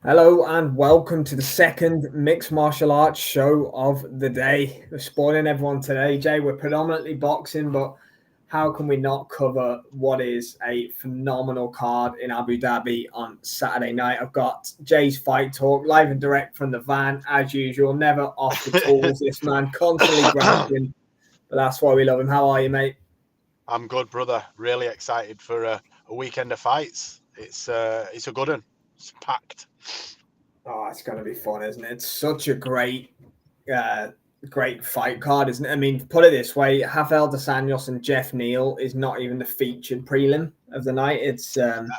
Hello and welcome to the second mixed martial arts show of the day. We're spoiling everyone today, Jay. We're predominantly boxing, but how can we not cover what is a phenomenal card in Abu Dhabi on Saturday night? I've got Jay's Fight Talk live and direct from the van, as usual. Never off the tools. This man constantly grinding, but that's why we love him. How are you, mate? I'm good, brother. Really excited for a weekend of fights. It's a good one. It's packed. Oh, it's going to be fun, isn't it? It's such a great fight card, isn't it? I mean, put it this way: Rafael dos Anjos and Jeff Neal is not even the featured prelim of the night. It's It's can't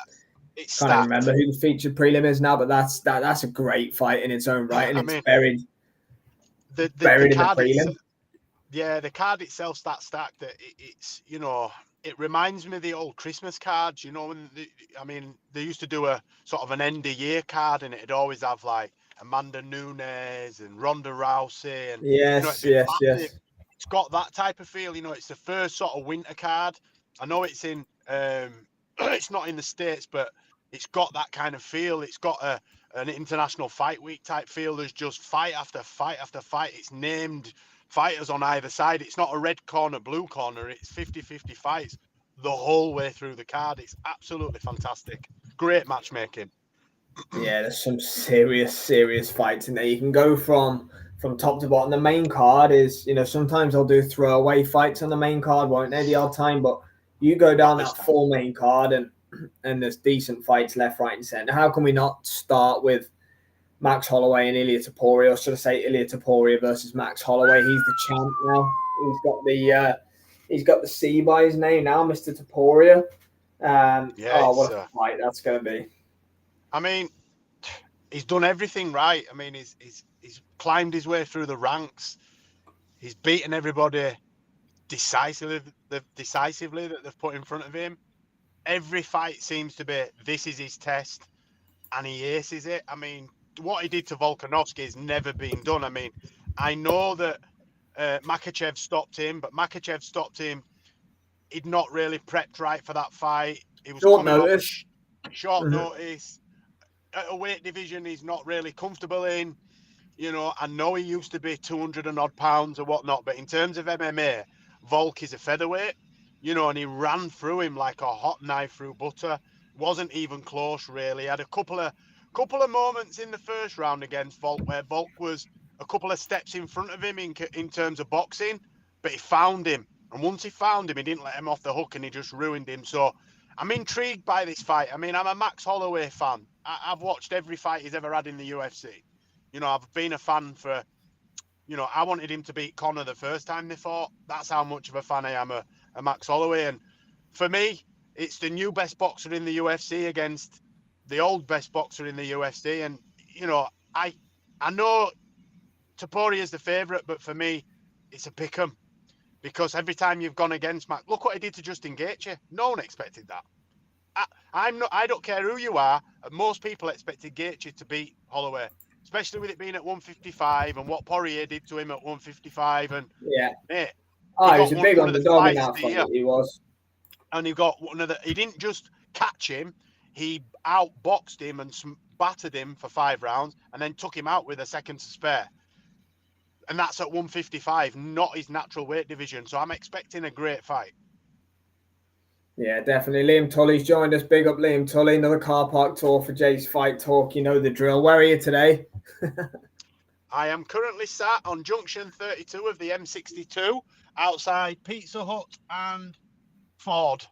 even stacked. remember who the featured prelim is now, but that's a great fight in its own right, and I it's mean, buried the buried in the card prelim. the card itself's that stacked that it's it reminds me of the old Christmas cards. They used to do a sort of an end of year card, and it'd always have like Amanda Nunes and Ronda Rousey, and it'd Yes, be yes, massive. yes. It's got that type of feel. It's the first sort of winter card. I know it's in it's not in the States, but it's got that kind of feel. It's got an international fight week type feel. There's just fight after fight after fight. It's named fighters on either side. It's not a red corner, blue corner. It's 50-50 fights the whole way through the card. It's absolutely fantastic. Great matchmaking. Yeah, there's some serious fights in there. You can go from top to bottom. The main card is, sometimes they'll do throwaway fights on the main card, won't they, the odd time? But you go Not down this that time. full main card and there's decent fights left, right, and centre. How can we not start with Max Holloway and Ilia Topuria, or should I say Ilia Topuria versus Max Holloway? He's the champ now. He's got the C by his name now, Mr. Topuria. Yeah, it's. What a fight that's going to be. I mean, he's done everything right. I mean, he's climbed his way through the ranks. He's beaten everybody decisively that they've put in front of him. Every fight seems to be this is his test, and he aces it. I mean, what he did to Volkanovski has never been done. I mean, I know that Makachev stopped him, but Makachev stopped him. He'd not really prepped right for that fight. He was Short coming off notice. short notice. At a weight division he's not really comfortable in. I know he used to be 200 and odd pounds or whatnot, but in terms of MMA, Volk is a featherweight, and he ran through him like a hot knife through butter. Wasn't even close, really. Had a couple of moments in the first round against Volk where Volk was a couple of steps in front of him in terms of boxing, but he found him. And once he found him, he didn't let him off the hook and he just ruined him. So I'm intrigued by this fight. I mean, I'm a Max Holloway fan. I've watched every fight he's ever had in the UFC. I've been a fan for, I wanted him to beat Conor the first time they fought. That's how much of a fan I am of Max Holloway. And for me, it's the new best boxer in the UFC against the old best boxer in the UFC. And, I know Topuria is the favourite, but for me, it's a pick 'em. Because every time you've gone against Max, look what he did to Justin Gaethje. No one expected that. I don't care who you are. Most people expected Gaethje to beat Holloway, especially with it being at 155 and what Poirier did to him at 155. And Yeah. mate, He was a big one of the underdog in fights that of the fight. year, He was. and he got one of the. He didn't just catch him; he outboxed him and battered him for 5 rounds, and then took him out with a second to spare. And that's at 155, not his natural weight division. So I'm expecting a great fight. Yeah, definitely. Liam Tully's joined us. Big up, Liam Tully. Another car park tour for Jay's Fight Talk. You know the drill. Where are you today? I am currently sat on junction 32 of the M62 outside Pizza Hut and Ford.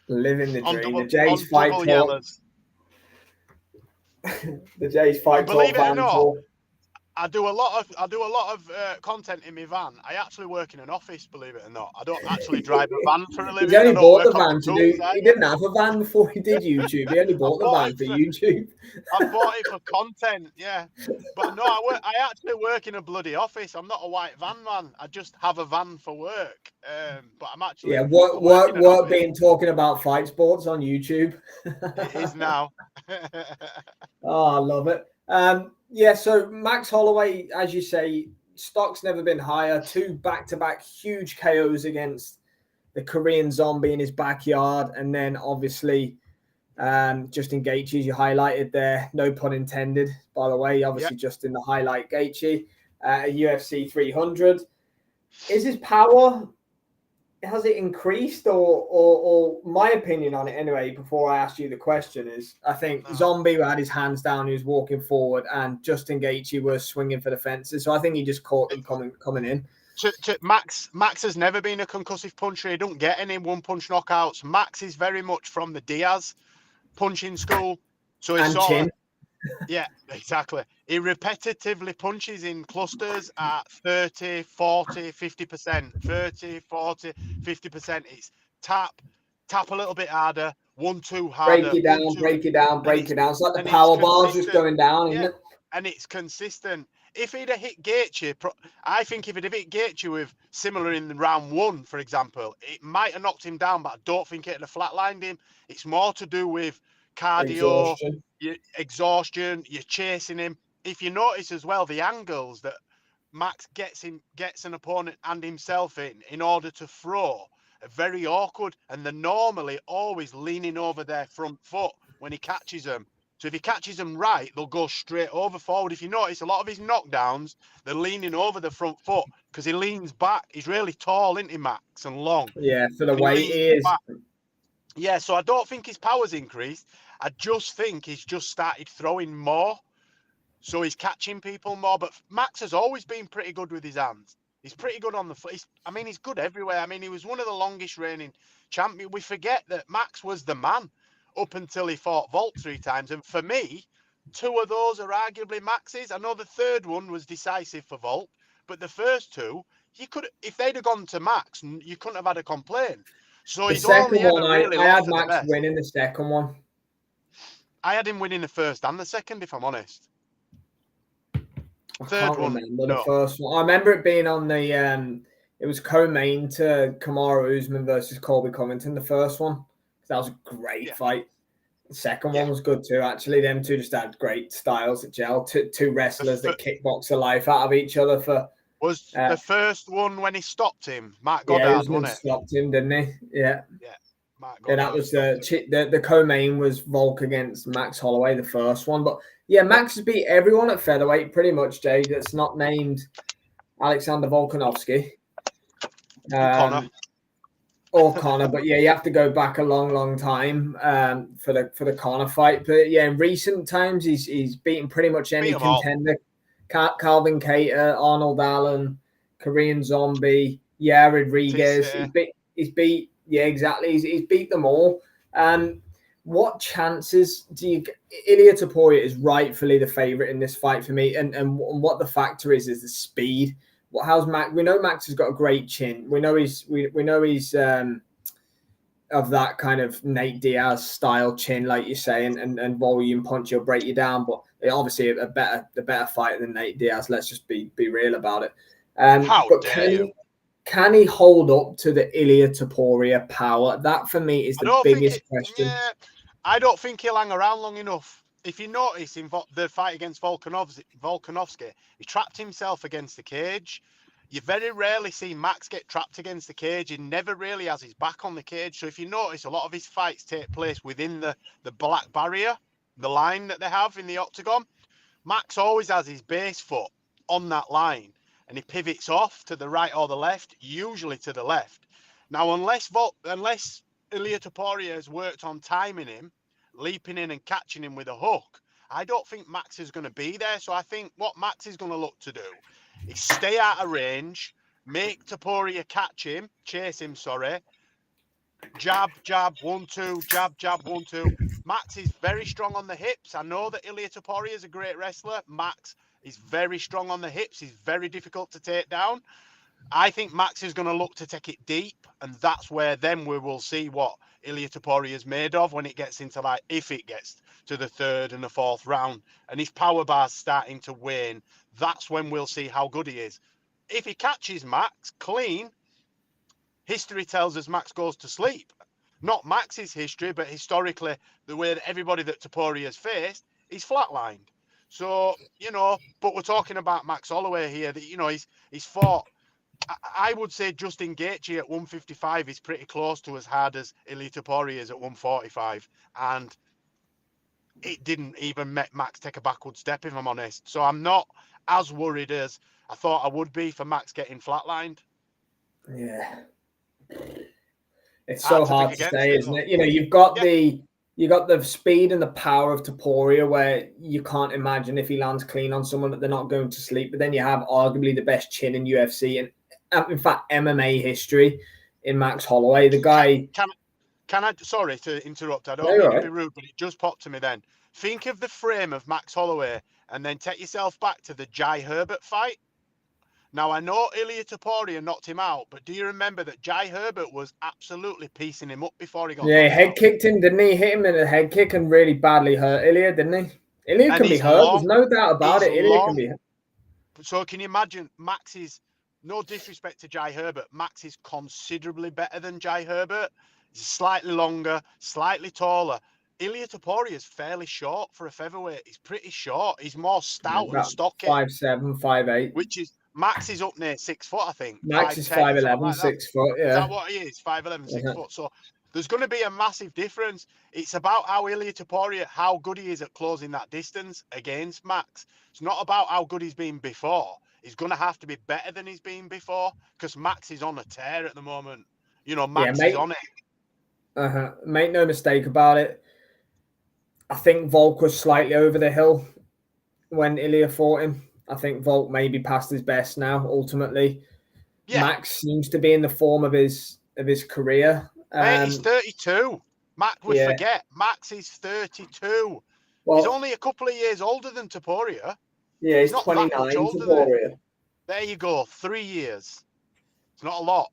Living the dream. The On Jay's Fight double Talk. yellows. The Jay's Fight And Talk believe it or van not, tour. I do a lot of content in my van. I actually work in an office, believe it or not. I don't actually drive a van for a living. He's only I don't bought the work on van the to tools do. He either. didn't have a van before he did YouTube. He only bought the van for YouTube. I bought it for content, yeah. But no, I actually work in a bloody office. I'm not a white van man. I just have a van for work. But I'm actually work being talking about fight sports on YouTube. It is now. Oh, I love it. So Max Holloway, as you say, stock's never been higher. 2 back-to-back huge KOs against the Korean Zombie in his backyard, and then obviously Justin Gaethje, you highlighted there, no pun intended, by the way, obviously just in the highlight Gaethje, UFC 300. Is his power, has it increased or my opinion on it anyway, before I ask you the question is, I think Zombie had his hands down, he was walking forward, and Justin Gaethje was swinging for the fences. So I think he just caught them coming in. Max has never been a concussive puncher. He don't get any one-punch knockouts. Max is very much from the Diaz punching school. So he's yeah, exactly. He repetitively punches in clusters at 30, 40, 50%, 30, 40, 50%. It's tap a little bit harder, 1-2 harder. Break it down. It's like the power bars just going down, isn't it? And it's consistent. If he'd have hit Gaethje, I think if he'd have hit Gaethje with similar in round 1, for example, it might have knocked him down, but I don't think it'd have flatlined him. It's more to do with cardio, exhaustion, you're chasing him. If you notice as well, the angles that Max gets an opponent and himself in order to throw are very awkward, and they're normally always leaning over their front foot when he catches them. So if he catches them right, they'll go straight over forward. If you notice, a lot of his knockdowns, they're leaning over the front foot because he leans back. He's really tall, isn't he, Max, and long? Yeah, for the weight he is. Yeah, so I don't think his power's increased. I just think he's just started throwing more. So he's catching people more. But Max has always been pretty good with his hands. He's pretty good on the foot. He's good everywhere. I mean, he was one of the longest reigning champions. We forget that Max was the man up until he fought Volk 3 times. And for me, 2 of those are arguably Max's. I know the third one was decisive for Volk, but the first 2, if they'd have gone to Max, you couldn't have had a complaint. So the second one, I had Max winning the second one. I had him winning the first and the second, if I'm honest. I can't remember the first one. I remember it being on the it was co-main to Kamaru Usman versus Colby Covington, the first one. That was a great fight. The second one was good too, actually. Them two just had great styles at gel. Two wrestlers that kickbox the life out of each other for. Was the first one when he stopped him? Matt Goddard won it. Stopped him, didn't he? Yeah. Yeah. Yeah, that was the co-main was Volk against Max Holloway, the first one. But yeah, Max has beat everyone at featherweight pretty much, Jay, that's not named Alexander Volkanovski. Or Conor, but yeah, you have to go back a long time for the Conor fight. But yeah, in recent times, he's beaten pretty much any contender. Calvin Kattar, Arnold Allen, Korean Zombie, Rodriguez. He's beat. Yeah, exactly. He's beat them all. What chances do you? Ilia Topuria is rightfully the favorite in this fight for me, and what the factor is the speed. How's Max? We know Max has got a great chin. We know he's of that kind of Nate Diaz style chin, like you say, and volume punch, he'll break you down. But obviously a better fighter than Nate Diaz. Let's just be real about it. Can he hold up to the Ilia Topuria power? That for me is the biggest question. Yeah, I don't think he'll hang around long enough. If you notice in the fight against Volkanovski, he trapped himself against the cage. You very rarely see Max get trapped against the cage. He never really has his back on the cage. So if you notice, a lot of his fights take place within the black barrier, the line that they have in the octagon. Max always has his base foot on that line, and he pivots off to the right or the left, usually to the left. Now, unless Ilia Topuria has worked on timing him, leaping in and catching him with a hook, I don't think Max is going to be there. So I think what Max is going to look to do is stay out of range, make Topuria chase him, jab, 1-2, jab, 1-2. Max is very strong on the hips. I know that Ilia Topuria is a great wrestler. Max is very strong on the hips. He's very difficult to take down. I think Max is going to look to take it deep, and that's where then we will see what Ilia Topuria is made of when it gets into if it gets to the 3rd and the 4th round and his power bar's starting to wane. That's when we'll see how good he is. If he catches Max clean, history tells us Max goes to sleep. Not Max's history, but historically, the way that everybody that Topuria has faced, he's flatlined. So, but we're talking about Max Holloway here, that, he's fought. I would say Justin Gaethje at 155 is pretty close to as hard as Ilia Topuria is at 145. And it didn't even make Max take a backward step, if I'm honest. So I'm not as worried as I thought I would be for Max getting flatlined. Yeah. It's I had so to pick hard to against say, it, isn't though. it? You know, you've got Yeah. the speed and the power of Topuria, where you can't imagine if he lands clean on someone that they're not going to sleep. But then you have arguably the best chin in UFC and, in fact, MMA history in Max Holloway. The guy. Can I? Sorry to interrupt. I No, don't you're mean to right. be rude, but it just popped to me then. Think of the frame of Max Holloway, and then take yourself back to the Jai Herbert fight. Now, I know Ilia Topuria knocked him out, but do you remember that Jai Herbert was absolutely piecing him up before he got Yeah, he knocked head out? kicked him, didn't he? Hit him in the head kick and really badly hurt Ilia, didn't he? Ilia And can be hurt. There's no doubt about he's it. Ilia can long. be hurt. So can you imagine Max is, no disrespect to Jai Herbert, Max is considerably better than Jai Herbert. He's slightly longer, slightly taller. Ilia Topuria is fairly short for a featherweight. He's pretty short. He's more stout and About stocky, 5'7", 5'8". which is Max is up near 6 foot, I think. Max is 5'10", something 5'11", like that. 6 foot. Is that Yeah. what he is? 5'11", 6 Uh-huh. foot. So there's going to be a massive difference. It's about how Ilia Topuria, how good he is at closing that distance against Max. It's not about how good he's been before. He's going to have to be better than he's been before, because Max is on a tear at the moment. You know, Max is on it. Make no mistake about it. I think Volk was slightly over the hill when Ilia fought him. I think Volk may be past his best now, ultimately. Yeah. Max seems to be in the form of his career. Mate, he's 32. Forget. Max is 32. Well, he's only a couple of years older than Topuria. Yeah, he's not 29, that much older Topuria. There you go. 3 years. It's not a lot.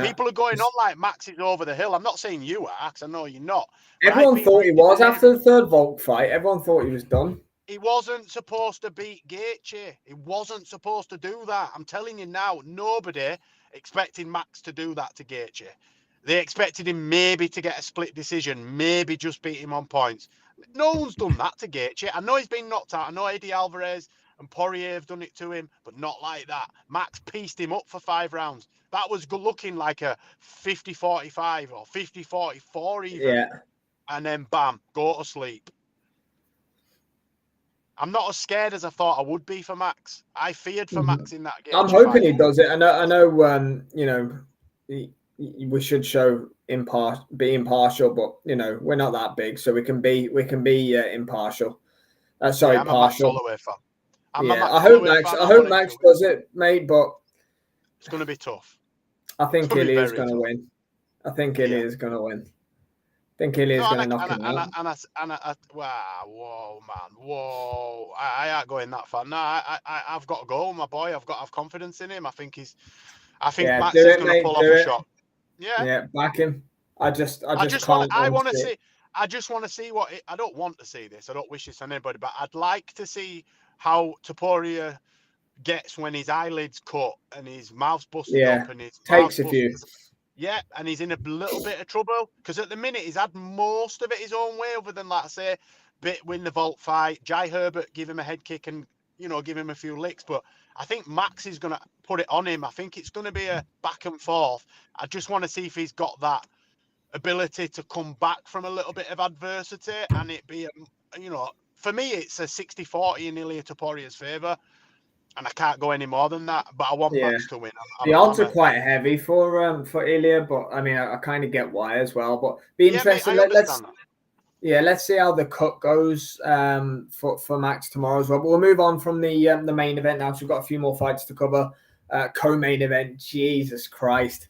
People are going on like Max is over the hill. I'm not saying you are, because I know you're not. Everyone thought he was after the third Volk fight. Everyone thought he was done. He wasn't supposed to beat Gaethje. He wasn't supposed to do that. I'm telling you now, nobody expected Max to do that to Gaethje. They expected him maybe to get a split decision, maybe just beat him on points. No one's done that to Gaethje. I know he's been knocked out. I know Eddie Alvarez and Poirier have done it to him, but not like that. Max pieced him up for 5 rounds. That was looking like a 50-45 or 50-44 even. Yeah. And then bam, go to sleep. I'm not as scared as I thought I would be for Max. I feared for Max in that game. I'm hoping he does it. I know. You know, we should be impartial, but you know, we're not that big, so we can be impartial. Sorry, I'm partial. A Max Holloway fan. I hope Max does it, mate. But it's going to be tough. I think Ilia is going to win. I think Ilia is going to win. I think Ilia is going to knock him out. Whoa, man, whoa! I ain't going that far. No, I've got to go, my boy. I've got to have confidence in him. I think Max is going to pull off a shot. Yeah, back him. I just want to see what I don't want to see this. I don't wish this on anybody, but I'd like to see how Topuria gets when his eyelids cut and his mouth's busted up and his takes a few. Yeah, and he's in a little bit of trouble because at the minute he's had most of it his own way, other than, like I say, win the Volk fight. Jai Herbert give him a head kick and, you know, give him a few licks. But I think Max is going to put it on him. I think it's going to be a back and forth. I just want to see if he's got that ability to come back from a little bit of adversity and it be, you know, for me, it's a 60-40 in Ilia Topuria's favour. And I can't go any more than that, but I want Max to win. The odds are quite heavy for Ilia, but I mean, I kind of get why as well. But be interesting. Let's see how the cut goes for Max tomorrow as well. But we'll move on from the main event now. So we've got a few more fights to cover. Co-main event. Jesus Christ,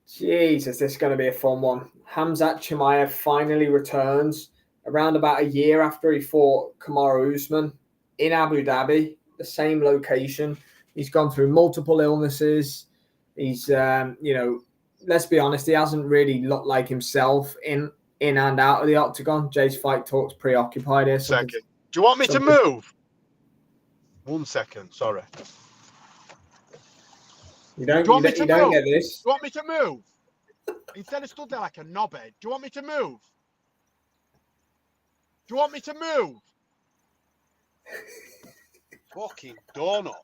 Jesus, this is going to be a fun one. Khamzat Chimaev finally returns around about a year after he fought Kamaru Usman in Abu Dhabi. The same location. He's gone through multiple illnesses. He's, you know, let's be honest, he hasn't really looked like himself in and out of the octagon. Jay's Fight Talk's preoccupied here. Do you want me to move? 1 second, sorry. You don't get this. Do you want me to move? Instead of stood there like a knobhead, do you want me to move? Do you want me to move? Fucking donut.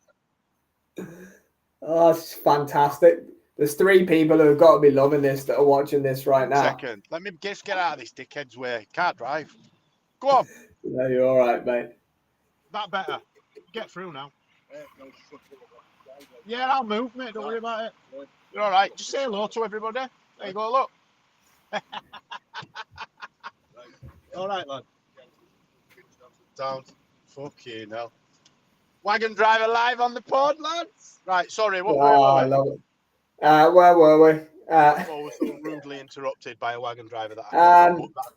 Oh, it's fantastic. There's 3 people who have got to be loving this that are watching this right now. Second. Let me just get out of this dickhead's way. Can't drive. Go on. No, you're all right, mate. That better. Get through now. Yeah, I'll move, mate. Don't worry about it. You're all right. Just say hello to everybody. There you go, look. All right, lad. Sounds fucking hell. Wagon driver live on the pod, lads. Right, sorry. What were I we? love it. Where were we? Well, we're so rudely interrupted by a wagon driver that I can't put that.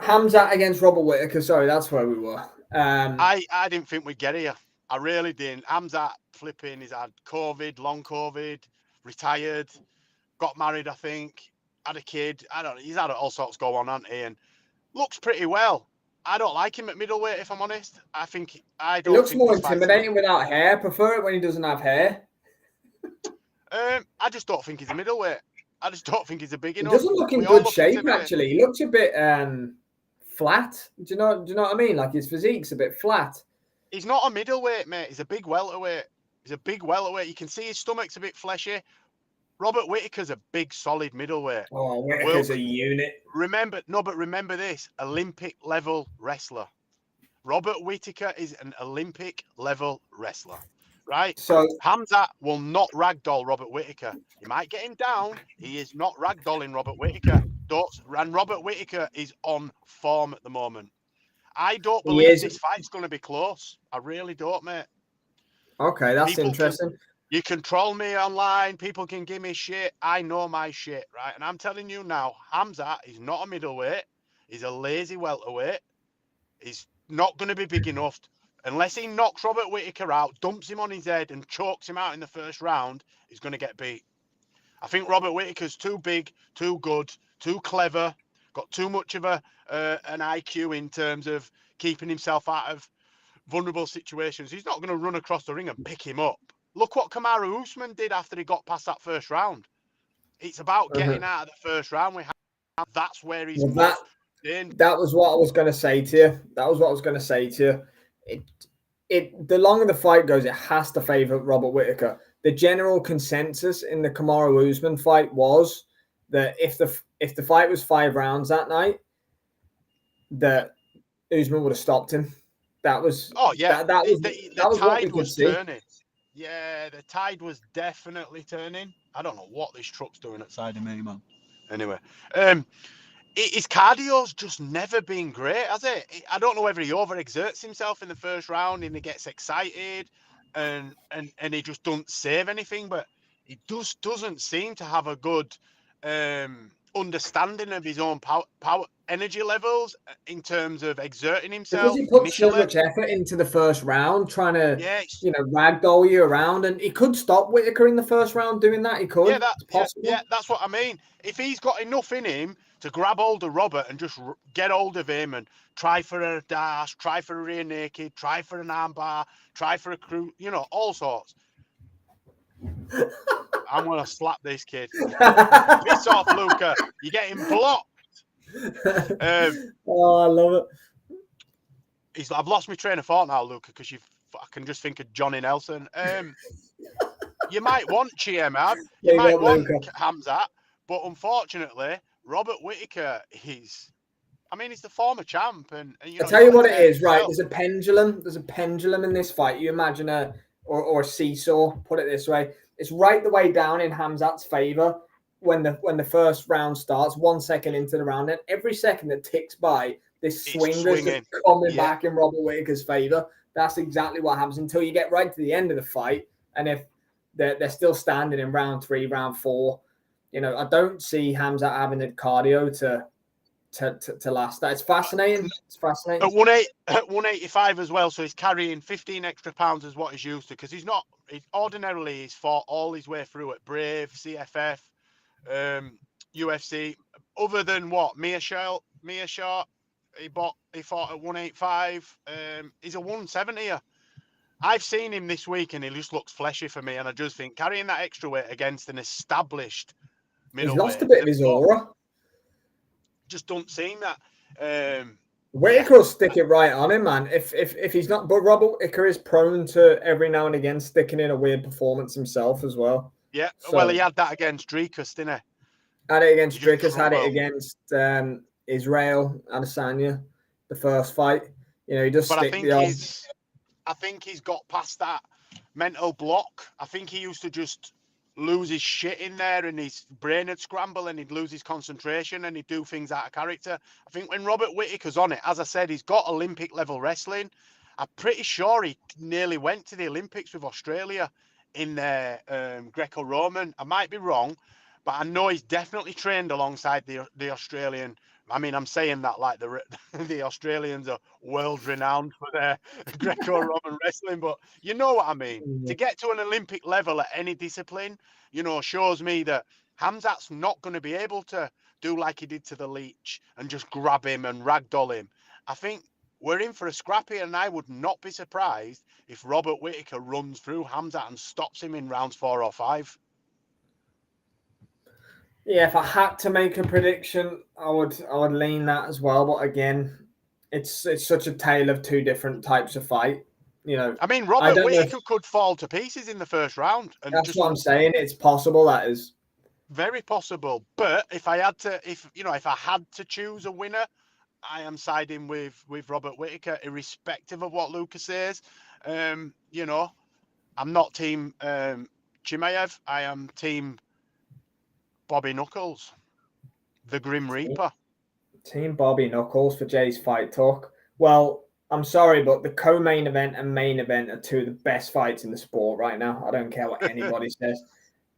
Hamzat against Robert Whittaker. Sorry, that's where we were. I didn't think we'd get here. I really didn't. Hamzat flipping. He's had COVID, long COVID, retired, got married, I think, had a kid. I don't know. He's had all sorts go on, hasn't he? And looks pretty well. I don't like him at middleweight, if I'm honest. He looks more intimidating without hair. Prefer it when he doesn't have hair. I just don't think he's a middleweight. I just don't think he's a big enough. He doesn't look in good shape, actually. He looks a bit flat. Do you know what I mean? Like his physique's a bit flat. He's not a middleweight, mate. He's a big welterweight. You can see his stomach's a bit fleshy. Robert Whittaker's a big, solid middleweight. Oh, Whittaker's a unit. Remember this: Olympic level wrestler. Robert Whittaker is an Olympic level wrestler, right? So Hamzat will not ragdoll Robert Whittaker. You might get him down. He is not ragdolling Robert Whittaker. And Robert Whittaker is on form at the moment. I don't believe this fight's going to be close. I really don't, mate. Okay, that's interesting. You can troll me online. People can give me shit. I know my shit, right? And I'm telling you now, Hamzat is not a middleweight. He's a lazy welterweight. He's not going to be big enough. Unless he knocks Robert Whittaker out, dumps him on his head and chokes him out in the first round, he's going to get beat. I think Robert Whittaker's too big, too good, too clever, got too much of an IQ in terms of keeping himself out of vulnerable situations. He's not going to run across the ring and pick him up. Look what Kamaru Usman did after he got past that first round. It's about getting out of the first round. That's where he's in. That was what I was going to say to you. The longer the fight goes, it has to favour Robert Whittaker. The general consensus in the Kamaru Usman fight was that if the fight was 5 rounds that night, that Usman would have stopped him. That was the tide was turning. Yeah, the tide was definitely turning. I don't know what this truck's doing outside of me, man. Anyway, his cardio's just never been great, has it? I don't know whether he overexerts himself in the first round and he gets excited and he just doesn't save anything, but he just doesn't seem to have a good understanding of his own power energy levels in terms of exerting himself. Because he puts so much effort into the first round, trying to ragdoll you around, and he could stop Whittaker in the first round doing that. He could. Yeah, that's what I mean. If he's got enough in him to grab hold of Robert and just get hold of him and try for a dash, try for a rear naked, try for an armbar, try for a crew, all sorts. I'm going to slap this kid. Piss off, Luca. You're getting blocked. I love it. I've lost my train of thought now, Luca, because I can just think of Johnny Nelson. You might want Chiemab. You might want Hamzat. But unfortunately, Robert Whittaker, he's the former champ. And I'll tell you what it is, right? There's a pendulum. There's a pendulum in this fight. You imagine a seesaw, put it this way. It's right the way down in Hamzat's favour when the first round starts, 1 second into the round. And every second that ticks by, this swinger's just coming back in Robert Whittaker's favour. That's exactly what happens until you get right to the end of the fight. And if they're still standing in round 3, round 4, I don't see Hamzat having the cardio to last that. It's fascinating. At 185 as well, so he's carrying 15 extra pounds as what he's used to, because he's fought all his way through at Brave, CFF, UFC. Other than what Mia Short, he fought at 185. He's a 170er. I've seen him this week and he just looks fleshy for me, and I just think carrying that extra weight against an established middleweight, he's lost a bit of his aura. Just don't seem that. Whittaker will stick it right on him, man. If he's not, but Robert Whittaker is prone to every now and again sticking in a weird performance himself as well. Yeah, well, he had that against Dricus, didn't he? Had it against Dricus, had it against Israel Adesanya, the first fight. You know, he does But stick the odd. I think he's got past that mental block. I think he used to just lose his shit in there and his brain would scramble and he'd lose his concentration and he'd do things out of character. I think when Robert Whittaker's on it, as I said, he's got Olympic level wrestling. I'm pretty sure he nearly went to the Olympics with Australia in their Greco-Roman. I might be wrong, but I know he's definitely trained alongside the Australian. I mean, I'm saying that like the Australians are world renowned for their Greco-Roman wrestling, but you know what I mean. To get to an Olympic level at any discipline, you know, shows me that Hamzat's not going to be able to do like he did to the Leech and just grab him and ragdoll him. I think we're in for a scrappy, and I would not be surprised if Robert Whittaker runs through Hamzat and stops him in rounds 4 or 5. Yeah, if I had to make a prediction, I would lean that as well. But again, it's such a tale of two different types of fight. You know, I mean, Robert Whittaker could fall to pieces in the first round. And that's what I'm saying. It's possible. That is very possible. But if I had to choose a winner, I am siding with Robert Whittaker, irrespective of what Lucas says. You know, I'm not team Chimaev. I am team Bobby Knuckles, the Grim Reaper. Team Bobby Knuckles for Jay's Fight Talk. Well, I'm sorry, but the co-main event and main event are two of the best fights in the sport right now. I don't care what anybody says.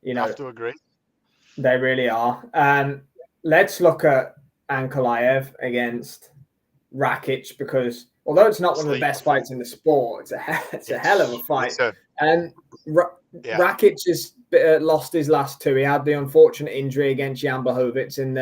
You know, I have to agree. They really are. Let's look at Ankalaev against Rakic, because although it's not one of the best fights in the sport, it's a hell of a fight. Rakic has lost his last two. He had the unfortunate injury against Jan Blachowicz in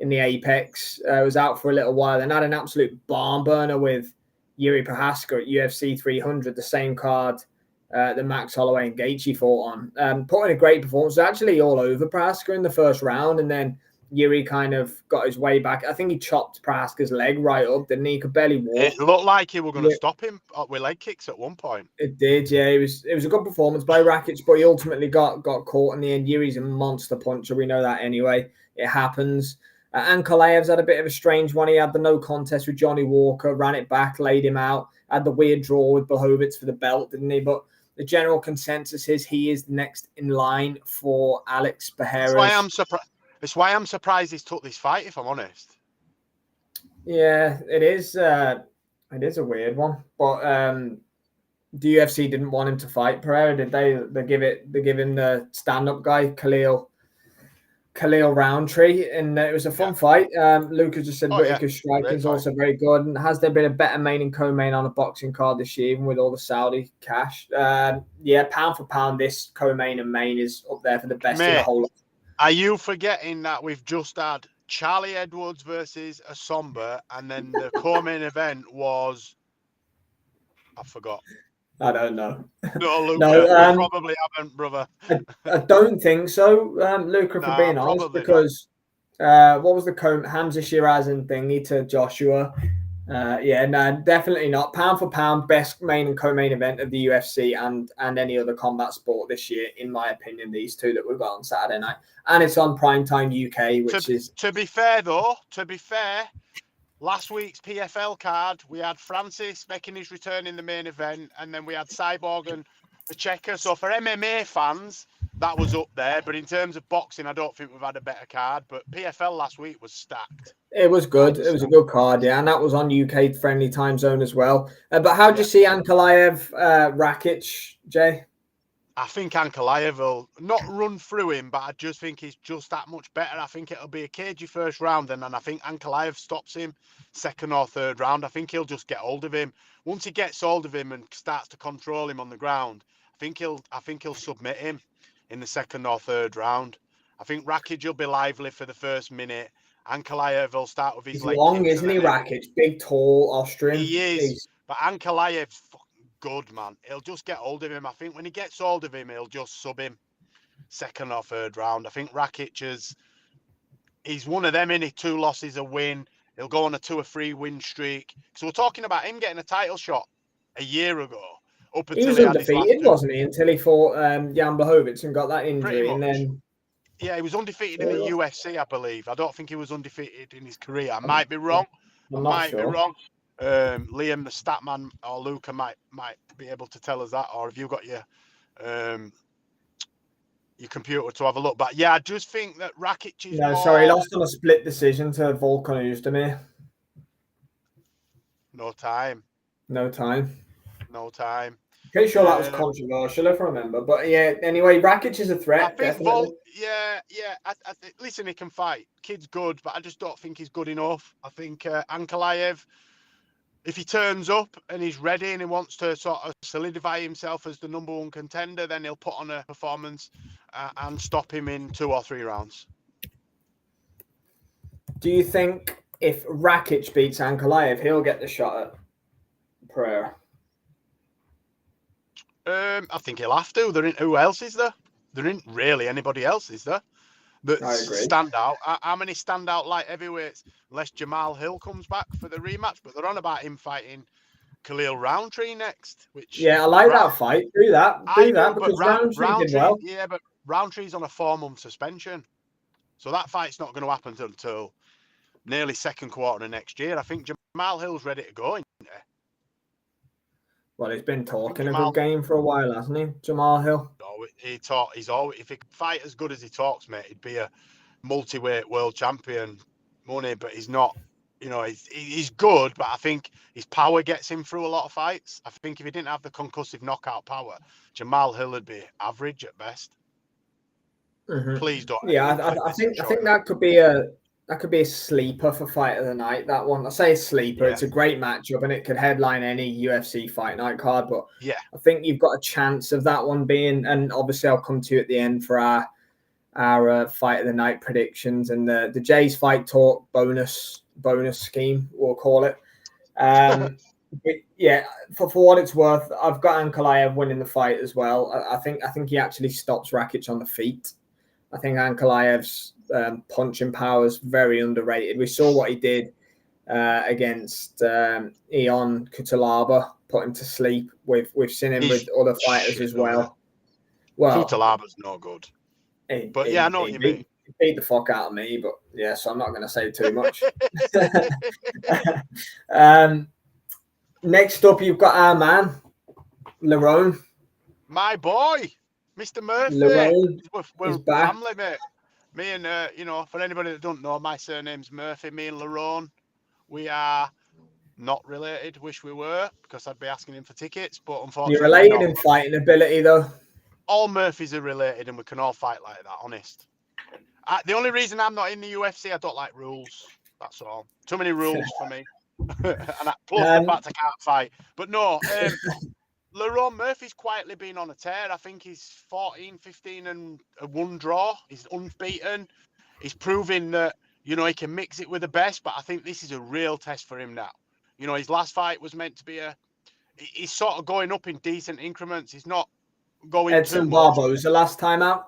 the Apex. Was out for a little while and had an absolute barn burner with Yuri Prohaska at UFC 300, the same card that Max Holloway and Gaethje fought on. Put in a great performance. Actually all over Prohaska in the first round, and then Yuri kind of got his way back. I think he chopped Prohaska's leg right up, didn't he? He could barely walk. It looked like he were going to stop him with leg kicks at one point. It did, yeah. It was a good performance by Rakic, but he ultimately got caught in the end. Yuri's a monster puncher. We know that anyway. It happens. Ankalaev's had a bit of a strange one. He had the no contest with Johnny Walker, ran it back, laid him out, had the weird draw with Blachowicz for the belt, didn't he? But the general consensus is he is next in line for Alex Pereira. That's why I'm surprised he's took this fight, if I'm honest. Yeah, it is. It is a weird one, but the UFC didn't want him to fight Pereira, did they? They give him the stand-up guy, Khalil Roundtree, and it was a fun fight. Lucas just said Whittaker's striking is also very good. And has there been a better main and co-main on a boxing card this year, even with all the Saudi cash? Pound for pound, this co-main and main is up there for the best in the whole. Are you forgetting that we've just had Charlie Edwards versus Asomba, and then the co-main event was, I forgot. I don't know. No, Luca, you probably haven't, brother. I don't think so, Luca, for being honest, because what was the Hamza Shiraz and thingy to Joshua? Definitely not. Pound for pound, best main and co-main event of the UFC and any other combat sport this year, in my opinion, these two that we've got on Saturday night. And it's on Primetime UK, which is... To be fair, last week's PFL card, we had Francis making his return in the main event, and then we had Cyborg and Pacheco. So for MMA fans, that was up there. But in terms of boxing, I don't think we've had a better card. But PFL last week was stacked. It was good. It was a good card, yeah. And that was on UK-friendly time zone as well. But how do you see Ankalaev, Rakic, Jay? I think Ankalaev will not run through him, but I just think he's just that much better. I think it'll be a cagey first round, and then I think Ankalaev stops him second or third round. I think he'll just get hold of him. Once he gets hold of him and starts to control him on the ground, I think he'll submit him in the second or third round. I think Rakic will be lively for the first minute. Ankalaev will start with his leg long, isn't he, Rakic? Big, tall Austrian. He is, but Ankalaev's good, man. He'll just get hold of him. I think when he gets hold of him, he'll just sub him second or third round. I think Rakic he's one of them, in it, 2 losses, a win. He'll go on a 2 or 3 win streak. So we're talking about him getting a title shot a year ago. He was undefeated, wasn't he, until he fought Jan Blachowicz and got that injury. And then Yeah, he was undefeated in the UFC, I believe. I don't think he was undefeated in his career. I might be wrong. I'm not sure. Liam, the statman, or Luca might be able to tell us that. Or have you got your computer to have a look? But yeah, I just think that Rakic is No, more. sorry, he lost on a split decision to Volkan Oezdemir. No time. No time. Pretty sure that was controversial, if I remember. But yeah, anyway, Rakic is a threat. I think definitely. I listen, he can fight. Kid's good, but I just don't think he's good enough. I think Ankalaev, if he turns up and he's ready and he wants to sort of solidify himself as the number one contender, then he'll put on a performance and stop him in 2 or 3 rounds. Do you think if Rakic beats Ankalaev, he'll get the shot at Pereira? I think he'll have to. Who else is there? There isn't really anybody else, is there? That stand out. How many stand out light heavyweights? Unless Jamal Hill comes back for the rematch, but they're on about him fighting Khalil Roundtree next. Which I like that fight. Do that because Roundtree did well. Yeah, but Roundtree's on a 4-month suspension, so that fight's not going to happen until nearly second quarter of next year. I think Jamal Hill's ready to go. Well, he's been talking a good game for a while, hasn't he, Jamal Hill? No, he's always, if he could fight as good as he talks, mate, he'd be a multi-weight world champion money, but he's not. You know, he's good, but I think his power gets him through a lot of fights. I think if he didn't have the concussive knockout power, Jamal Hill would be average at best. Mm-hmm. Please don't. Yeah, I think that could be a sleeper for fight of the night. That one, I say sleeper. Yeah. It's a great matchup, and it could headline any UFC fight night card. But yeah, I think you've got a chance of that one being. And obviously, I'll come to you at the end for our fight of the night predictions and the Jay's fight talk bonus scheme, we'll call it. But yeah, for what it's worth, I've got Ankalaev winning the fight as well. I think he actually stops Rakic on the feet. I think Ankalaev's punching power is very underrated. We saw what he did against Ion Cutelaba, put him to sleep. We've seen him with other fighters as well. Well, Cutelaba's no good. I know what you mean. He beat the fuck out of me, but yeah, so I'm not going to say too much. Next up, you've got our man, Lerone. My boy, Mr. Murphy. Lerone we're family, mate. Me and, for anybody that don't know, my surname's Murphy. Me and Lerone, we are not related. Wish we were, because I'd be asking him for tickets, but unfortunately, you're related in fighting ability, though. All Murphys are related, and we can all fight like that, honest. The only reason I'm not in the UFC, I don't like rules. That's all. Too many rules for me. Plus the fact I can't fight. But no, Lerone Murphy's quietly been on a tear. I think he's 14, 15 and a 1 draw. He's unbeaten. He's proving that, he can mix it with the best, but I think this is a real test for him now. His last fight was meant to be he's sort of going up in decent increments. He's not going Edson Barboza last time out.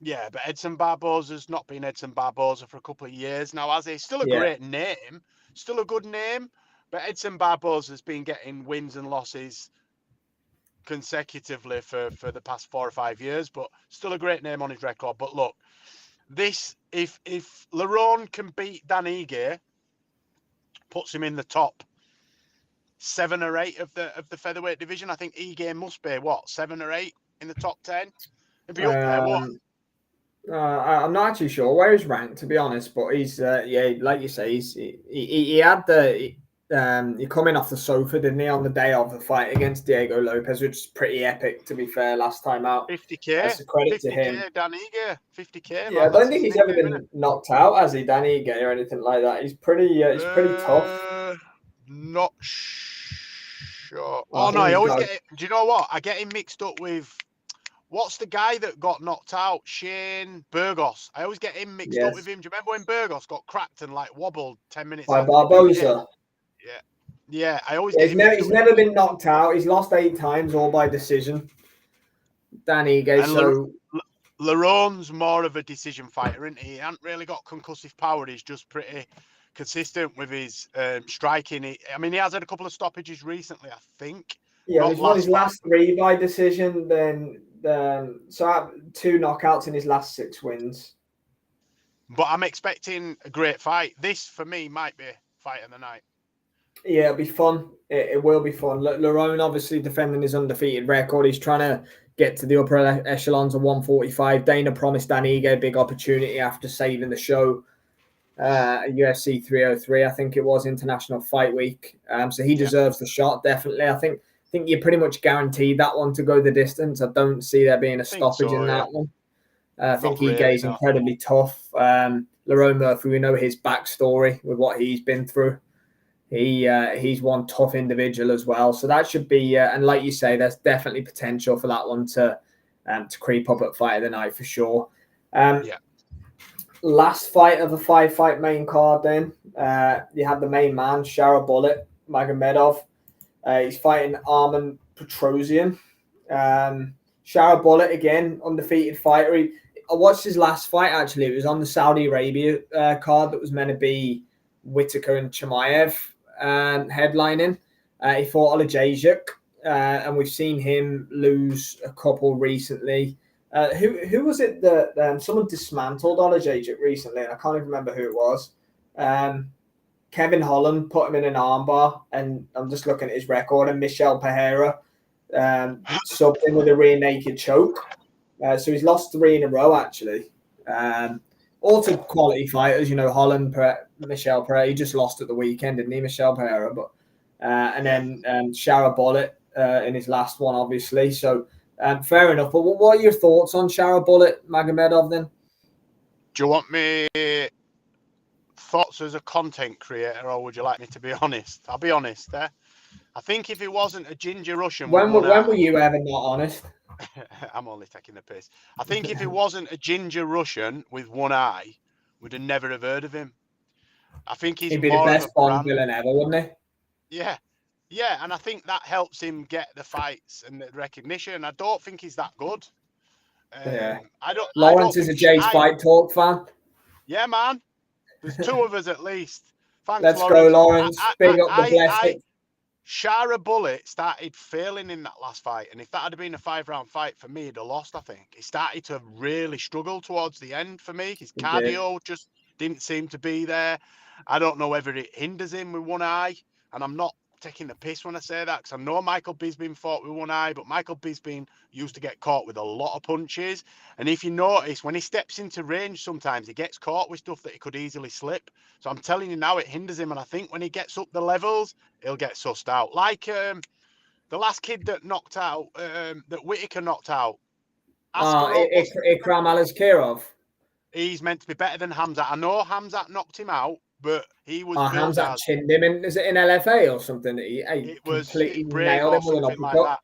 Yeah, but Edson Barboza's not been Edson Barboza for a couple of years now, has he? Still a great name, still a good name, but Edson Barboza's been getting wins and losses consecutively for the past 4 or 5 years, but still a great name on his record. But look, if Lerone can beat Dan Ige, puts him in the top 7 or 8 of the featherweight division. I think Ige must be 7 or 8 in the top 10. He'd be up there. What? I'm not actually sure where he's ranked, to be honest, but he's like you say, he had he coming off the sofa, didn't he, on the day of the fight against Diego Lopez, which is pretty epic, to be fair. Last time out, 50k. That's a credit to him. Dan Ige, 50k. Yeah, I don't think he's ever been knocked out, has he, Dan Ige, or anything like that? He's pretty tough. Not sure. Oh no, I always get it. Do you know what? I get him mixed up with. What's the guy that got knocked out? Shane Burgos. I always get him mixed up with him. Do you remember when Burgos got cracked and wobbled 10 minutes? By Barboza. Yeah. I always. He's never been knocked out. He's lost 8 times, all by decision. Dan Ige. Lerone's more of a decision fighter, isn't he? He hasn't really got concussive power. He's just pretty consistent with his striking. He has had a couple of stoppages recently, I think. Yeah, he's won his last 3 by decision. Then 2 knockouts in his last 6 wins. But I'm expecting a great fight. This, for me, might be fight of the night. Yeah, it'll be fun. It will be fun. Lerone obviously defending his undefeated record. He's trying to get to the upper echelons of 145. Dana promised Dan Ige a big opportunity after saving the show at UFC 303. I think it was International Fight Week. So he deserves the shot, definitely. I think you're pretty much guaranteed that one to go the distance. I don't see there being a stoppage in that one. I think Ige is incredibly tough. Lerone Murphy, we know his backstory with what he's been through. He's one tough individual as well, so that should be and like you say, there's definitely potential for that one to creep up at fight of the night for sure. Last fight of the 5-fight main card, then you have the main man, Shara Bullet Magomedov. He's fighting Arman Petrosian. Shara Bullet again, undefeated fighter. I watched his last fight actually. It was on the Saudi Arabia card that was meant to be Whitaker and Chimaev headlining. He fought Olajajuk, and we've seen him lose a couple recently. Who was it that someone dismantled Olajajuk recently? And I can't even remember who it was. Kevin Holland put him in an armbar, and I'm just looking at his record, and Michel Pereira subbed him with a rear naked choke. So he's lost 3 in a row, actually. All to quality fighters, Holland, Michel Pereira. He just lost at the weekend, didn't he, Michel Pereira? But and then Shara Bullet in his last one, obviously. So fair enough. But what are your thoughts on Shara Bullet Magomedov then? Do you want me thoughts as a content creator, or would you like me to be honest? I'll be honest there. I think if it wasn't a ginger Russian... When were you ever not honest? I'm only taking the piss. I think if it wasn't a ginger Russian with one eye, we'd have never have heard of him. I think he'd be the best Bond villain ever, wouldn't he? Yeah, and I think that helps him get the fights and the recognition. I don't think he's that good. Lawrence is a Jay's Fight Talk fan. Yeah, man. There's 2 of us at least. Thanks, Let's Lawrence. Go, Lawrence. Big up the blessing. Shara Bullet started failing in that last fight, and if that had been a 5-round fight for me, he'd have lost, I think. He started to really struggle towards the end for me. His cardio just didn't seem to be there. I don't know whether it hinders him with one eye, and I'm not taking the piss when I say that, because I know Michael Bisping fought with one eye, but Michael Bisping used to get caught with a lot of punches, and if you notice, when he steps into range, sometimes he gets caught with stuff that he could easily slip. So I'm telling you now, it hinders him, and I think when he gets up the levels, he'll get sussed out. Like the last kid that knocked out, that Whitaker knocked out. Ikram Alizkirov. He's meant to be better than Hamzat. I know Hamzat knocked him out, but he was. Hamzat chinned him in. Is it in LFA or something? It was completely nailed him with an uppercut. Like that.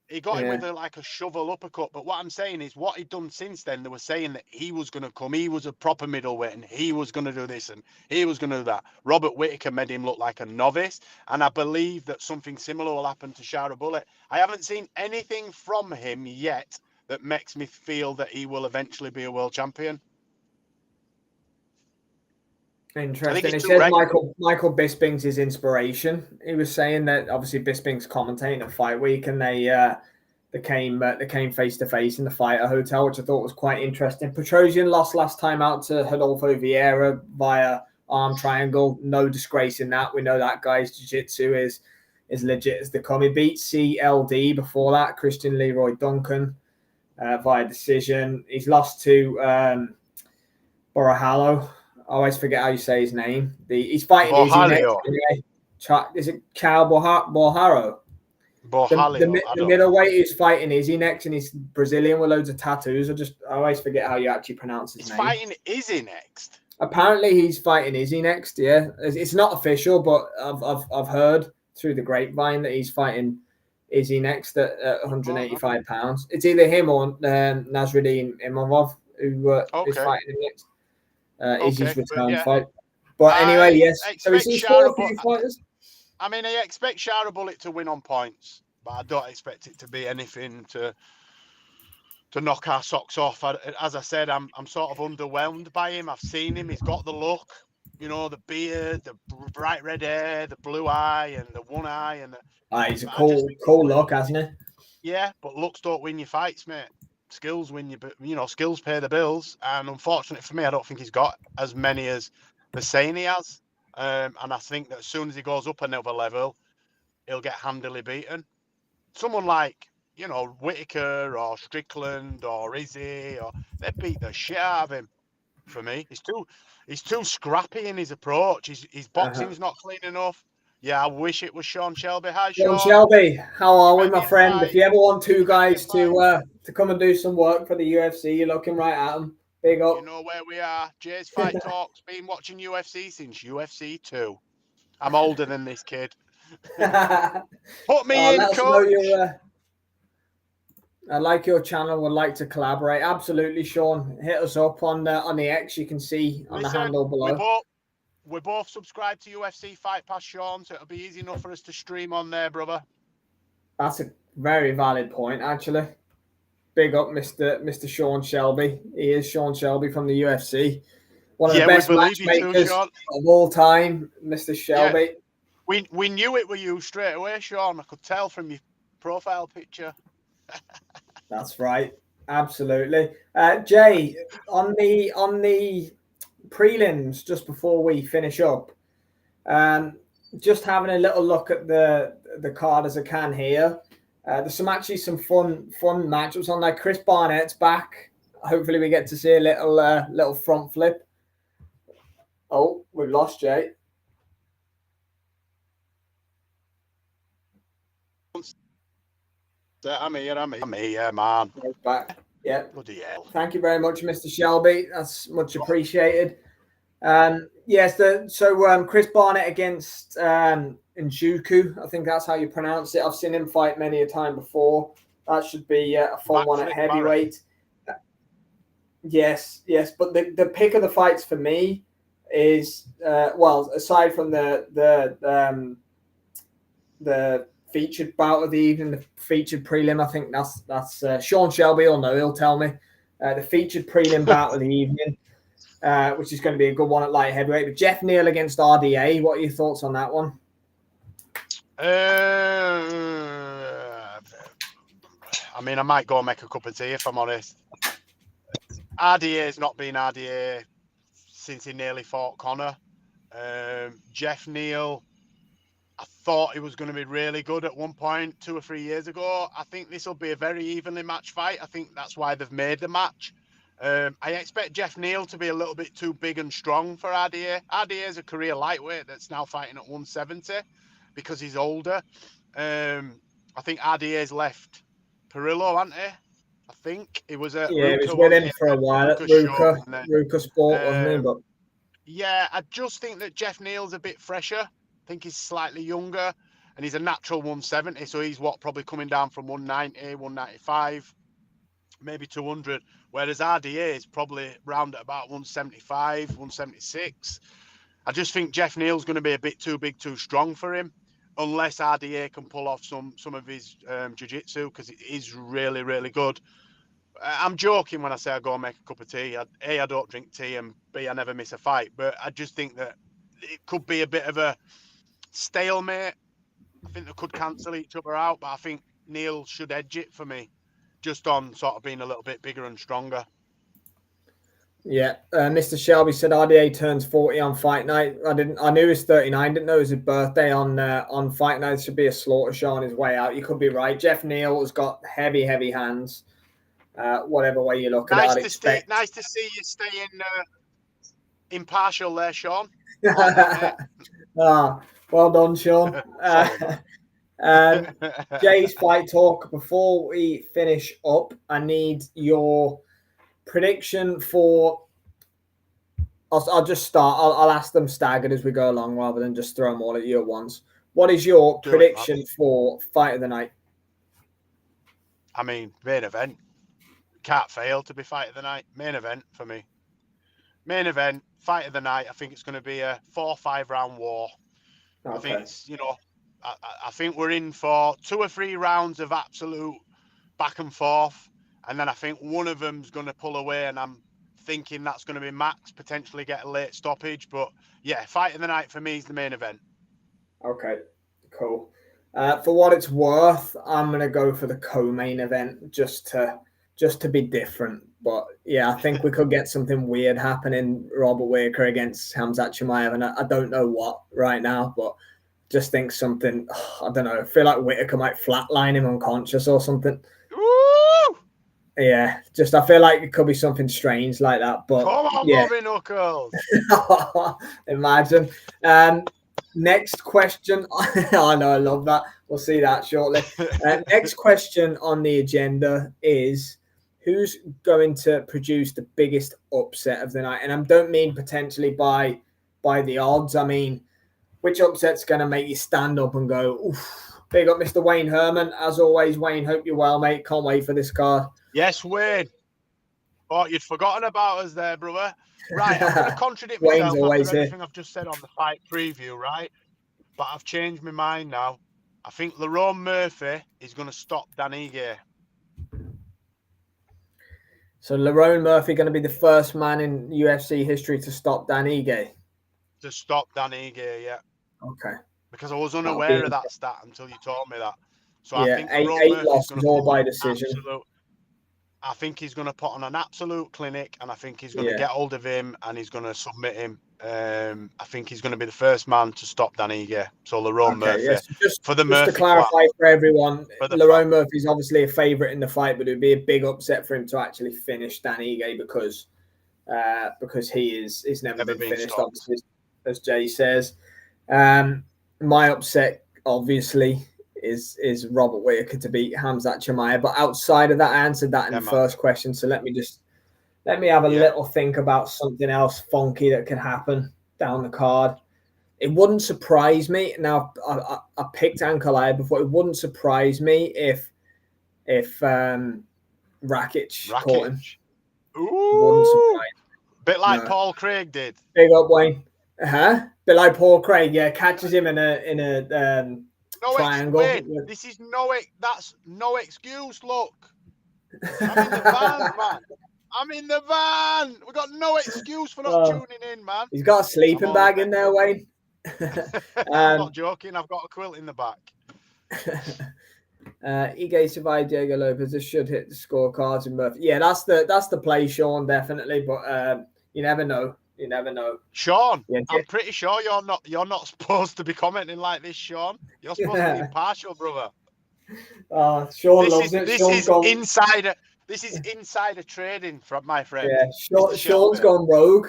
He got him with a shovel uppercut. But what I'm saying is, what he'd done since then, they were saying that he was going to come. He was a proper middleweight, and he was going to do this, and he was going to do that. Robert Whitaker made him look like a novice, and I believe that something similar will happen to Shara Bullet. I haven't seen anything from him yet that makes me feel that he will eventually be a world champion. Interesting. He said Michael Bisping's his inspiration. He was saying that obviously Bisping's commentating at Fight Week, and they came face to face in the Fighter Hotel, which I thought was quite interesting. Petrosian lost last time out to Rodolfo Vieira via arm triangle. No disgrace in that. We know that guy's jiu-jitsu is legit as they come. He beat CLD before that, Christian Leroy Duncan, via decision. He's lost to Borahalo. I always forget how you say his name. He's fighting Izzy next. Anyway. Is it Cal Borjaro? The middleweight is fighting Izzy next, and he's Brazilian with loads of tattoos. I always forget how you actually pronounce his name. He's fighting Izzy next. Apparently, he's fighting Izzy next. Yeah, it's not official, but I've heard through the grapevine that he's fighting Izzy next at 185 pounds. It's either him or Nasruddin Imavov who is fighting him next. Izzy's return fight. But anyway, yes. So he's fought a few fighters. I mean, I expect Shara Bullet to win on points, but I don't expect it to be anything to knock our socks off. As I said, I'm sort of underwhelmed by him. I've seen him. He's got the look, the beard, the bright red hair, the blue eye, and the one eye, and he's a cool look, hasn't he? Yeah, but looks don't win your fights, mate. skills win you, skills pay the bills. And unfortunately for me, I don't think he's got as many as they're saying he has. And I think that as soon as he goes up another level, he'll get handily beaten. Someone like, Whitaker or Strickland or Izzy, they beat the shit out of him. For me, he's too scrappy in his approach. His boxing's not clean enough. Yeah, I wish it was Sean Shelby. Hi, Sean Sean. Shelby, how are we, my Premier friend? fight. If you ever want two guys to come and do some work for the UFC, you're looking right at them. Big up. You know where we are. Jay's Fight Talks. Been watching UFC since UFC 2. I'm older than this kid. Put me in, let us coach. know I like your channel. Would like to collaborate. Absolutely, Sean. Hit us up on the X. You can see on the handle below. We're both subscribed to UFC Fight Pass, Sean, so it'll be easy enough for us to stream on there, brother. That's a very valid point, actually. Big up, Mr. Sean Shelby. He is Sean Shelby from the UFC. One of the best matchmakers of all time, Mr. Shelby. Yeah. We knew it were you straight away, Sean. I could tell from your profile picture. That's right. Absolutely. Jay, on the prelims, just before we finish up, just having a little look at the card as I can here. There's some fun matchups on there. Chris Barnett's back. Hopefully we get to see a little front flip. Oh, we've lost Jay. I'm here, man. He's back. Yeah. Bloody hell. Thank you very much, Mr. Shelby. That's much appreciated. Yes, Chris Barnett against Njuku. I think that's how you pronounce it. I've seen him fight many a time before. That should be a fun one at heavyweight. Yes. But the pick of the fights for me is aside from the featured bout of the evening, the featured prelim, I think that's Sean Shelby will know. He'll tell me the featured prelim bout of the evening. Which is going to be a good one at light heavyweight. But Jeff Neal against RDA, what are your thoughts on that one? I might go and make a cup of tea if I'm honest. RDA's not been RDA since he nearly fought Conor. Jeff Neal, I thought he was going to be really good at one point 2 or 3 years ago. I think this will be a very evenly matched fight. I think that's why they've made the match. I expect Jeff Neal to be a little bit too big and strong for RDA. RDA is a career lightweight that's now fighting at 170 because he's older. I think RDA's left Perillo, hasn't he? I think it was he was with him for a while at Ruka Sport, wasn't he? But yeah, I just think that Jeff Neal's a bit fresher. I think he's slightly younger, and he's a natural 170, so he's probably coming down from 190, 195, maybe 200. Whereas RDA is probably round at about 175, 176. I just think Jeff Neal's going to be a bit too big, too strong for him, unless RDA can pull off some of his jiu-jitsu, because it is really, really good. I'm joking when I say I go and make a cup of tea. I don't drink tea, and B, I never miss a fight. But I just think that it could be a bit of a stalemate. I think they could cancel each other out, but I think Neal should edge it for me, just on sort of being a little bit bigger and stronger. Yeah, Mr. Shelby said RDA turns 40 on fight night. I knew he was 39. Didn't know it was his birthday on fight night. There should be a slaughter show on his way out. You could be right. Jeff Neal has got heavy hands. Whatever way you look at it, nice to see you staying impartial there, Sean. Well done, Sean. Jay's Fight Talk. Before we finish up, I need your prediction for. I'll just start. I'll ask them staggered as we go along, rather than just throw them all at you at once. What is your prediction for Fight of the Night? Main event. Can't fail to be Fight of the Night. Main event for me. Main event, Fight of the Night. I think it's going to be a 4-5 round war. Okay. I think it's, I think we're in for 2 or 3 rounds of absolute back and forth. And then I think one of them's going to pull away, and I'm thinking that's going to be Max, potentially get a late stoppage. But yeah, Fight of the Night for me is the main event. Okay, cool. For what it's worth, I'm going to go for the co-main event just to just to be different. But yeah, I think we could get something weird happening. Robert Whittaker against Khamzat Chimaev, and I don't know what right now, but just think something. I don't know. I feel like Whittaker might flatline him unconscious or something. Woo! Yeah, just I feel like it could be something strange like that. But come on, yeah. Bobby Knuckles. Imagine. Next question. I know, I love that. We'll see that shortly. Next question on the agenda is who's going to produce the biggest upset of the night? And I don't mean potentially by the odds. I mean, which upset's going to make you stand up and go, oof. Big up, Mr. Wayne Herman. As always, Wayne, hope you're well, mate. Can't wait for this card. Yes, Wayne. Oh, you'd forgotten about us there, brother. Right, I'm going to contradict myself after everything I've just said on the fight preview, right? But I've changed my mind now. I think Lerone Murphy is going to stop Dan Ige. So Lerone Murphy going to be the first man in UFC history to stop Dan Ige? To stop Dan Ige, yeah. Okay. Because I was unaware of that stat until you told me that. So yeah, I think eight losses all by decision. I think he's going to put on an absolute clinic, and I think he's going to get hold of him and he's going to submit him. I think he's going to be the first man to stop Dan Ige. So Lerone Murphy. Yes. Just Murphy to clarify for everyone, Lerone Murphy's obviously a favourite in the fight, but it would be a big upset for him to actually finish Dan Ige because he's never been finished, obviously, as Jay says. My upset, obviously, is Robert Whittaker to beat Khamzat Chimaev. But outside of that, I answered that in the first question. So let me have a little think about something else funky that could happen down the card. It wouldn't surprise me. Now, I picked Ankalaev before. It wouldn't surprise me if Rakic caught him. Ooh. Wouldn't surprise me. Bit like Paul Craig did. Big up, Wayne. Bit like Paul Craig, catches him in a triangle. This is that's no excuse. Look, I'm in the van, man. I'm in the van. We got no excuse for not tuning in, man. He's got a sleeping bag in there, Wayne. I'm not joking. I've got a quilt in the back. Ige survived Diego Lopez. This should hit the scorecards in Murphy. Yeah, that's the play, Sean, definitely. But you never know. You never know. Sean, I'm pretty sure you're not supposed to be commenting like this, Sean. You're supposed to be impartial, brother. Sean loves it. This is insider trading from my friend. Yeah, Sean's gone rogue.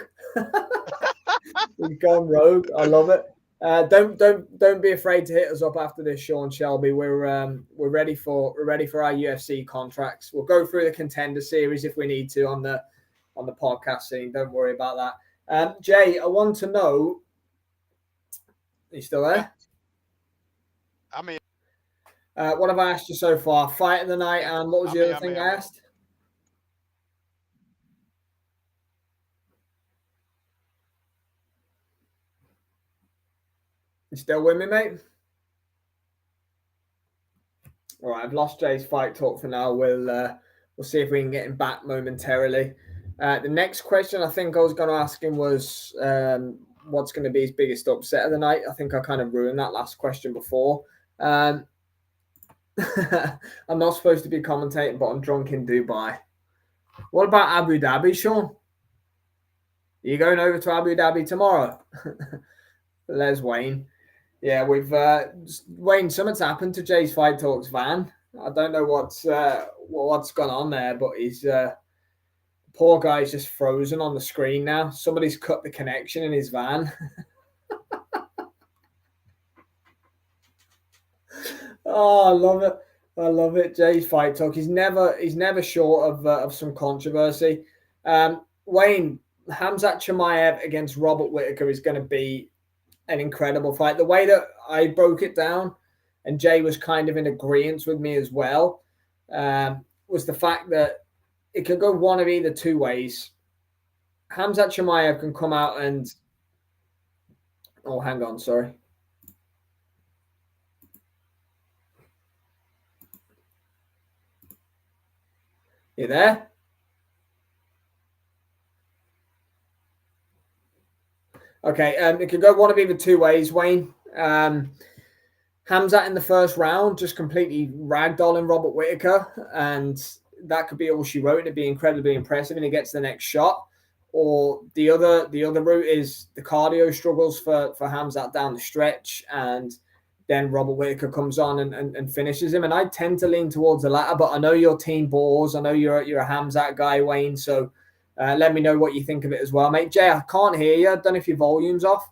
He's gone rogue. I love it. Don't be afraid to hit us up after this, Sean Shelby. We're ready for our UFC contracts. We'll go through the contender series if we need to on the podcast scene. Don't worry about that. Jay, I want to know. Are you still there? I'm here. What have I asked you so far? Fight of the night, and what was the other thing I asked? You still with me, mate? All right, I've lost Jay's fight talk for now. We'll see if we can get him back momentarily. The next question I think I was going to ask him was what's going to be his biggest upset of the night. I think I kind of ruined that last question before. I'm not supposed to be commentating, but I'm drunk in Dubai. What about Abu Dhabi, Sean? Are you going over to Abu Dhabi tomorrow? Les Wayne. Yeah, we've Wayne, something's happened to Jay's Fight Talks van. I don't know what's gone on there, but he's poor guy's just frozen on the screen now. Somebody's cut the connection in his van. Oh, I love it. I love it. Jay's Fight Talk. He's never short of some controversy. Wayne, Khamzat Chimaev against Robert Whittaker is going to be an incredible fight. The way that I broke it down, and Jay was kind of in agreement with me as well, was the fact that it could go one of either two ways. Khamzat Chimaev can come out and... Oh, hang on, sorry. You there? Okay, it could go one of either two ways, Wayne. Khamzat in the first round just completely ragdolling Robert Whittaker, and that could be all she wrote and it'd be incredibly impressive and he gets the next shot. Or the other route is the cardio struggles for Khamzat down the stretch, and then Robert Whittaker comes on and finishes him. And I tend to lean towards the latter, but I know your team balls. I know you're a Khamzat guy, Wayne. So let me know what you think of it as well, mate. Jay, I can't hear you. I don't know if your volume's off.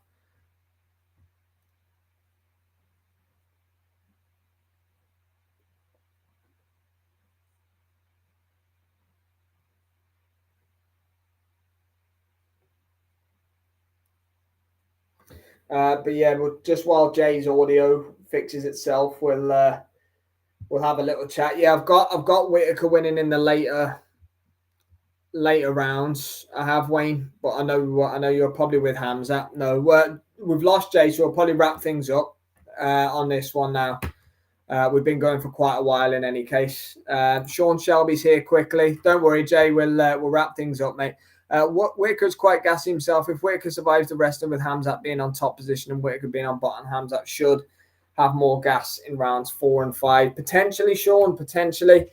But yeah, just while Jay's audio fixes itself, we'll have a little chat. Yeah, I've got Whittaker winning in the later rounds. I have, Wayne, but I know you're probably with Khamzat. No, we've lost Jay, so we'll probably wrap things up on this one now. We've been going for quite a while in any case. Sean Shelby's here quickly. Don't worry, Jay. We'll wrap things up, mate. Whittaker's quite gassy himself. If Whittaker survives the wrestling with Khamzat being on top position and Whittaker being on bottom, Khamzat should have more gas in rounds 4 and 5. Potentially, Sean, potentially.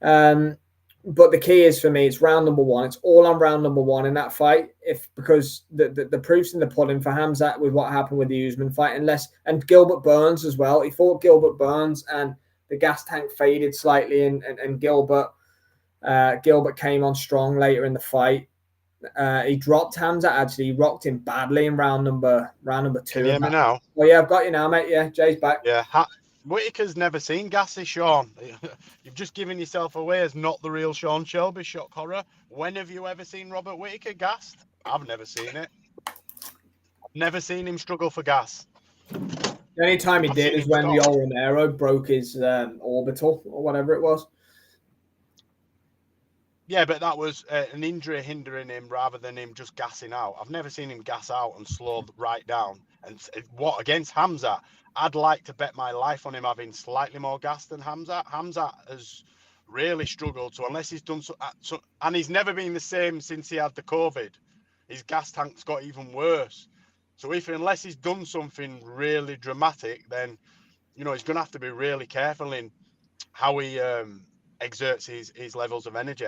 But the key is for me, it's round number 1. It's all on round number 1 in that fight. Because the proof's in the pudding for Khamzat with what happened with the Usman fight, and Gilbert Burns as well. He fought Gilbert Burns and the gas tank faded slightly, and Gilbert came on strong later in the fight. He dropped Khamzat, actually. He rocked him badly in round number 2. Can you hear me now? Oh yeah, I've got you now, mate. Yeah, Jay's back. Yeah, Whittaker's never seen gassy, Sean. You've just given yourself away as not the real Sean Shelby. Shock horror. When have you ever seen Robert Whittaker gassed? I've never seen it. I've never seen him struggle for gas. The only time he did is when Yoel Romero broke his orbital or whatever it was. Yeah, but that was an injury hindering him rather than him just gassing out. I've never seen him gas out and slow right down. And what against Khamzat? I'd like to bet my life on him having slightly more gas than Khamzat. Khamzat has really struggled. So unless he's done so, and he's never been the same since he had the COVID. His gas tank's got even worse. So unless he's done something really dramatic, then he's going to have to be really careful in how he exerts his levels of energy.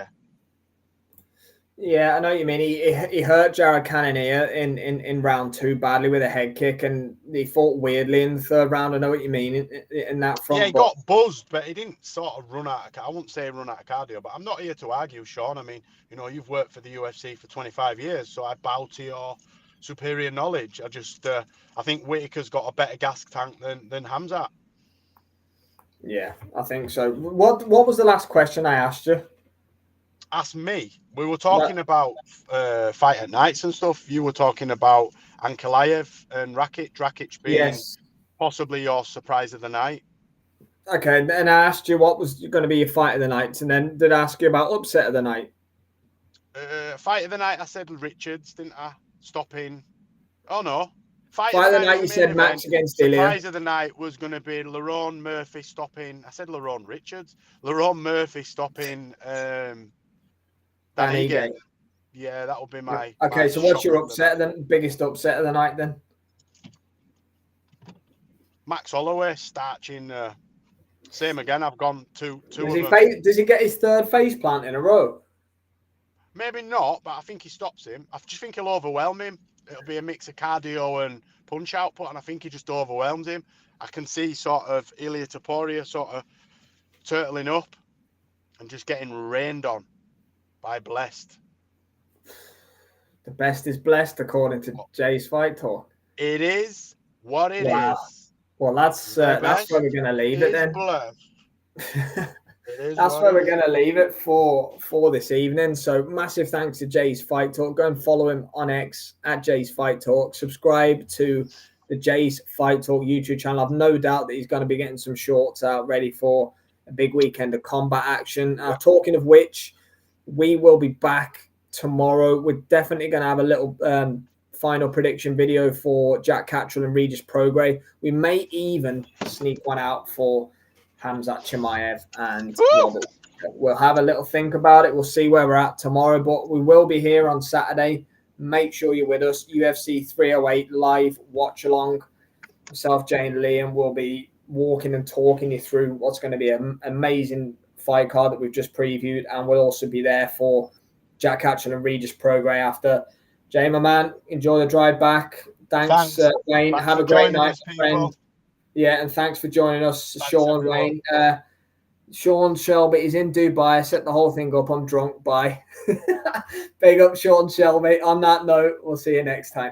Yeah, I know what you mean. He hurt Jared Cannonier in round 2 badly with a head kick, and he fought weirdly in the 3rd round. I know what you mean in that front. Yeah, he got buzzed, but he didn't sort of run out of. I wouldn't say run out of cardio, but I'm not here to argue, Sean. I mean, you've worked for the UFC for 25 years, so I bow to your superior knowledge. I think Whittaker's got a better gas tank than Khamzat. Yeah, I think so. What was the last question I asked you? Ask me. We were talking about fight at nights and stuff. You were talking about Ankalaev and Rakic being possibly your surprise of the night. Okay, and I asked you what was going to be your fight of the night, and then did I ask you about upset of the night? Fight of the night, I said Richards, didn't I? Stopping. Oh no. Fight of the night, you said Max against Ilia. Surprise of the night was going to be Lerone Murphy stopping. I said Lerone Richards. Lerone Murphy stopping. Danny Gate. Yeah, that would be my. Okay, so what's your upset then? Biggest upset of the night then? Max Holloway starching. Same again. I've gone two of them. Does he get his 3rd face plant in a row? Maybe not, but I think he stops him. I just think he'll overwhelm him. It'll be a mix of cardio and punch output, and I think he just overwhelms him. I can see sort of Ilia Topuria sort of turtling up and just getting rained on by Blessed. The best is blessed, according to Jay's Fight Talk. It is what it is. Well, that's where we're going to leave it then. That's where we're going to leave it for this evening. So massive thanks to Jay's Fight Talk. Go and follow him on X at Jay's Fight Talk. Subscribe to the Jay's Fight Talk YouTube channel. I've no doubt that he's going to be getting some shorts out ready for a big weekend of combat action. Talking of which, we will be back tomorrow. We're definitely going to have a little final prediction video for Jack Cattrall and Regis Prograis. We may even sneak one out for Khamzat Chimaev and Robert. We'll have a little think about it. We'll see where we're at tomorrow, but we will be here on Saturday. Make sure you're with us. UFC 308 live watch along. Myself, Jay, and Liam will be walking and talking you through what's going to be an amazing fight card that we've just previewed, and we'll also be there for Jack Hatchell and Regis Prograis after. Jay, my man, enjoy the drive back. Thanks. Wayne. Thanks have for a great joining night, us, friend. people. Yeah, and thanks for joining us, Thanks, Sean, everyone. Wayne. Sean Shelby is in Dubai. I set the whole thing up. I'm drunk. Bye. Big up, Sean Shelby. On that note, we'll see you next time.